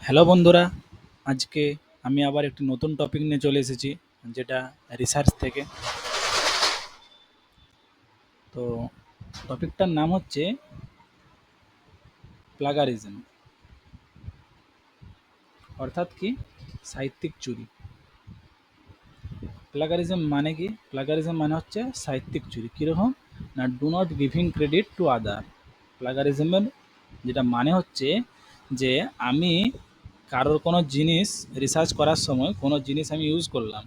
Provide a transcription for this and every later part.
Hello বন্ধুরা, আজকে আমি আবার একটি নতুন টপিক নিয়ে চলে এসেছি, যেটা রিসার্চ থেকে। তো টপিকটার নাম হচ্ছে প্লাগারিজম, অর্থাৎ কি সাহিত্যিক চুরি। প্লাগারিজম মানে কি? প্লাগারিজম মানে হচ্ছে সাহিত্যিক চুরি। কীরকম না, do not giving credit to other. প্লাগারিজমের যেটা মানে হচ্ছে যে আমি কারোর কোনো জিনিস রিসার্চ করার সময় কোনো জিনিস আমি ইউজ করলাম,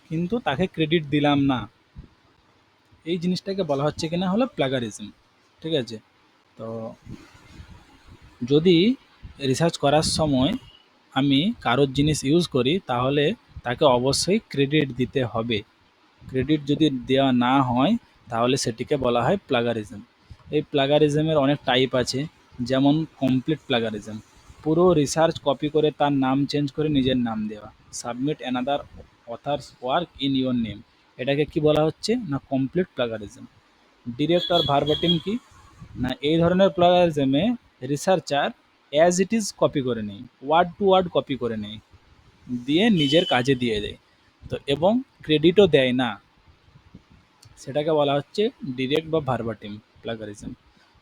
কিন্তু তাকে ক্রেডিট দিলাম না, এই জিনিসটাকে বলা হচ্ছে কিনা হলো প্লাগারিজম। ঠিক আছে? তো যদি রিসার্চ করার সময় আমি কারোর জিনিস ইউজ করি, তাহলে তাকে অবশ্যই ক্রেডিট দিতে হবে। ক্রেডিট যদি দেওয়া না হয়, তাহলে সেটিকে বলা হয় প্লাগারিজম। এই প্লাগারিজমের অনেক টাইপ আছে, যেমন কমপ্লিট প্লাগারিজম, পুরো রিসার্চ কপি করে তার নাম চেঞ্জ করে নিজের নাম দেওয়া। Submit another author's work in your name, এটাকে কি বলা হচ্ছে না কমপ্লিট প্লাগারিজম। ডিরেক্ট আর ভার্বাটিম কি না, এই ধরনের প্লাগারিজমে researcher as it is copy করে নেয়, ওয়ার্ড টু ওয়ার্ড কপি করে নেয়, দিয়ে নিজের কাজে দিয়ে দেয়। তো এবং ক্রেডিটও দেয় না, সেটাকে বলা হচ্ছে ডিরেক্ট বা ভার্বাটিম প্লাগারিজম।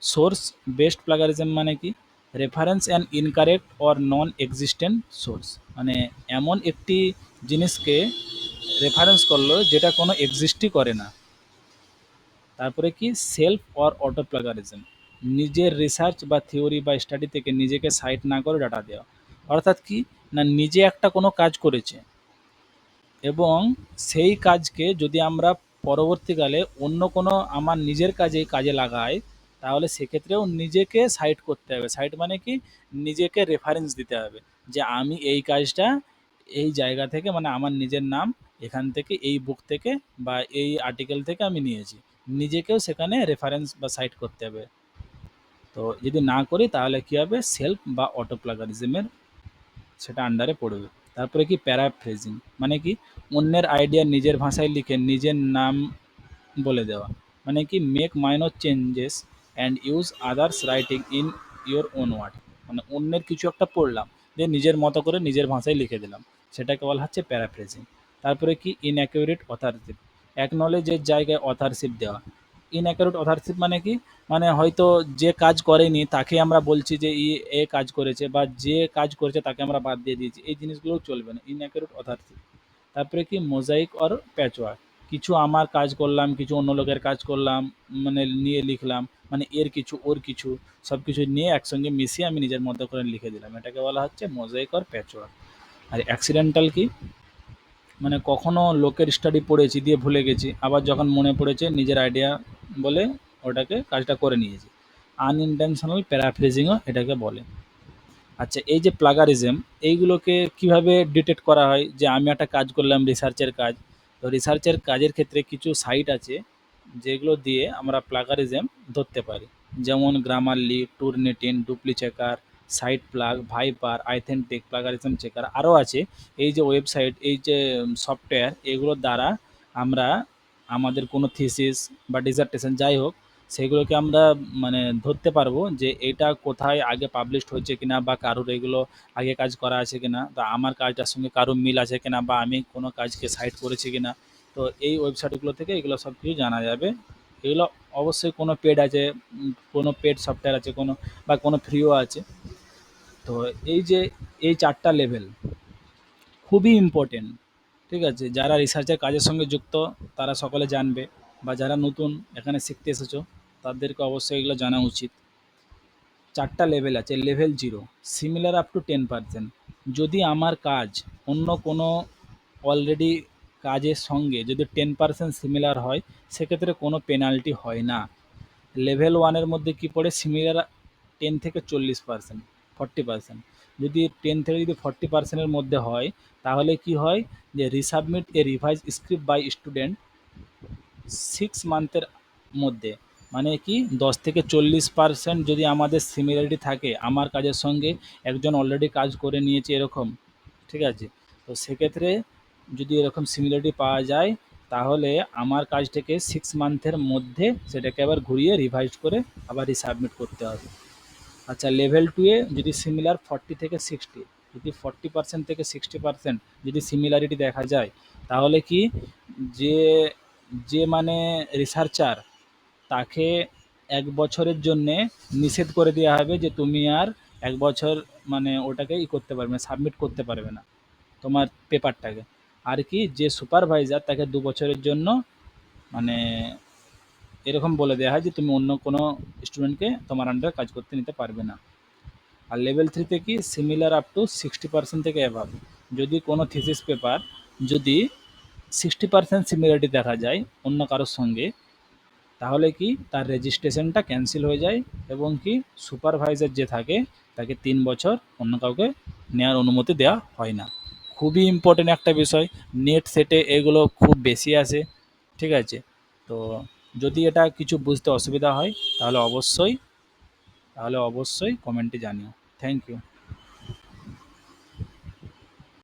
সোর্স বেসড প্লাগারিজম মানে কি? Reference and incorrect or non existent source, মানে এমন একটি জিনিসকে রেফারেন্স করলো যেটা কোনো এক্সিস্টই করে না। তারপরে কি সেলফ অর অটো প্লাগারিজম, নিজের রিসার্চ বা থিওরি বা স্টাডি থেকে নিজেকে সাইট না করে ডাটা দেওয়া। অর্থাৎ কি না, নিজে একটা কোনো কাজ করেছে এবং সেই কাজকে যদি আমরা পরবর্তীকালে অন্য কোনো আমার নিজের কাজে লাগাই, তাহলে সেক্ষেত্রেও নিজেকে সাইট করতে হবে। সাইট মানে কি, নিজেকে রেফারেন্স দিতে হবে যে আমি এই কাজটা এই জায়গা থেকে, মানে আমার নিজের নাম এখান থেকে, এই বুক থেকে বা এই আর্টিকেল থেকে আমি নিয়েছি। নিজেকেও সেখানে রেফারেন্স বা সাইট করতে হবে। তো যদি না করি, তাহলে কী হবে, সেলফ বা অটো প্লাগারিজমের সেটা আন্ডারে পড়বে। তারপরে কি প্যারাফ্রেজিং, মানে কি অন্যের আইডিয়া নিজের ভাষায় লিখে নিজের নাম বলে দেওয়া। মানে কি make minor changes and use others writing in your own word, মানে অন্যের কিছু একটা পড়লাম, দিয়ে নিজের মতো করে নিজের ভাষায় লিখে দিলাম, সেটাকে বলা হচ্ছে প্যারাফ্রেজিং। তারপরে কি ইনঅ্যাকুরেট অথরশিপ, অ্যাকনলেজের জায়গায় অথরশিপ দেওয়া। ইনঅ্যাকুরেট অথরশিপ মানে কি, মানে হয়তো যে কাজ করেনি তাকে আমরা বলছি যে এ কাজ করেছে, বা যে কাজ করেছে তাকে আমরা বাদ দিয়ে দিয়েছি, এই জিনিসগুলো চলবে না, ইনঅ্যাকুরেট অথরশিপ। তারপরে কি মোজাইক অর প্যাচওয়ার্ক, কিছু আমার কাজ করলাম, কিছু অন্য লোকের কাজ করলাম, মানে নিয়ে লিখলাম, মানে এর কিছু ওর কিছু সব কিছু নিয়ে একসঙ্গে মিশিয়ে আমি নিজের মতো করে লিখে দিলাম, এটাকে বলা হচ্ছে মোজাইক অর প্যাচওয়ার্ক। আর অ্যাক্সিডেন্টাল কি, মানে কখনো লোকের স্টাডি পড়েছি দিয়ে ভুলে গেছি, আবার যখন মনে পড়েছে নিজের আইডিয়া বলে ওটাকে কাজটা করে নিয়েছি। আনইনটেনশনাল প্যারাফ্রেজিংও এটাকে বলে। আচ্ছা, এই যে প্লাগারিজম, এইগুলোকে কিভাবে ডিটেক্ট করা হয়? যে আমি একটা কাজ করলাম, রিসার্চের কাজ, তো রিসার্চের কাজের ক্ষেত্রে কিছু সাইট আছে যেগুলো দিয়ে আমরা প্লাগারিজম ধরতে পারি, যেমন Grammarly, Turnitin, Dupli Checker, site plug, Viper, iThenticate, plagiarism checker, আরও আছে। এই যে ওয়েবসাইট, এই যে সফটওয়্যার, এগুলোর দ্বারা আমরা আমাদের কোনো থিসিস বা ডিসার্টেশন যাই হোক, সেগুলোকে আমরা মানে ধরতে পারবো যে এটা কোথায় আগে পাবলিশড হয়েছে কিনা, বা কারোর এগুলো আগে কাজ করা আছে কিনা, বা আমার কাজটার সঙ্গে কারোর মিল আছে কিনা, বা আমি কোনো কাজকে সাইট করেছি কিনা। তো এই ওয়েবসাইটগুলো থেকে এগুলো সব কিছু জানা যাবে। এগুলো অবশ্যই কোনো পেড আছে, কোনো পেড সফটওয়্যার আছে, কোনো বা কোনো ফ্রিও আছে। তো এই যে এই 4টা লেভেল খুবই ইম্পর্টেন্ট। ঠিক আছে? যারা রিসার্চের কাজের সঙ্গে যুক্ত তারা সকলে জানবে, বা যারা নতুন এখানে শিখতে এসেছো তাদেরকে অবশ্যই এগুলো জানা উচিত। 4টা লেভেল আছে। লেভেল 0 সিমিলার আপ টু 10%, যদি আমার কাজ অন্য কোনো অলরেডি কাজের সঙ্গে যদি 10% সিমিলার হয়, সেক্ষেত্রে কোনো পেনাল্টি হয় না। লেভেল 1-এর মধ্যে কি পড়ে, সিমিলার 10 থেকে 40%, 40%। যদি 10 থেকে যদি 40%-এর মধ্যে হয়, তাহলে কি হয় যে resubmit a revise script by student 6 মান্থের মধ্যে। মানে কি 10 থেকে 40% যদি আমাদের সিমিলারিটি থাকে আমার কাজের সঙ্গে, একজন অলরেডি কাজ করে নিয়েছে এরকম, ঠিক আছে, তো সেক্ষেত্রে যদি এরকম সিমিলারিটি পাওয়া যায়, তাহলে আমার কাজটাকে 6 মান্থের মধ্যে সেটাকে আবার ঘুরিয়ে রিভাইজ করে আবার রিসাবমিট করতে হবে। আচ্ছা, লেভেল 2 এ যদি সিমিলার 40 থেকে 60, যদি 40% থেকে 60% যদি সিমিলারিটি দেখা যায়, তাহলে কি যে যে মানে রিসার্চার, তাকে 1 বছরের জন্যে নিষেধ করে দেওয়া হবে যে তুমি আর 1 বছর মানে ওটাকে করতে পারবে না, সাবমিট করতে পারবে না তোমার পেপারটাকে। আর কি যে সুপারভাইজার, তাকে 2 বছরের জন্য মানে এরকম বলে দেওয়া হয় যে তুমি অন্য কোনো স্টুডেন্টকে তোমার আন্ডারে কাজ করতে নিতে পারবে না। আর লেভেল 3 তে কি সিমিলার আপ টু 60% থেকে অ্যাভাব, যদি কোনো থিসিস পেপার যদি 60% সিমিলারিটি দেখা যায় অন্য কারোর সঙ্গে, তাহলে কি তার রেজিস্ট্রেশনটা ক্যান্সেল হয়ে যায়, এবং কি সুপারভাইজার যে থাকে তাকে 3 বছর অন্য কাউকে নেওয়ার অনুমতি দেওয়া হয় না। খুবই ইম্পর্টেন্ট একটা বিষয়, নেট সেটে এগুলো খুব বেশি আসে। ঠিক আছে, তো যদি এটা কিছু বুঝতে অসুবিধা হয় তাহলে অবশ্যই কমেন্টে জানিও। Thank you.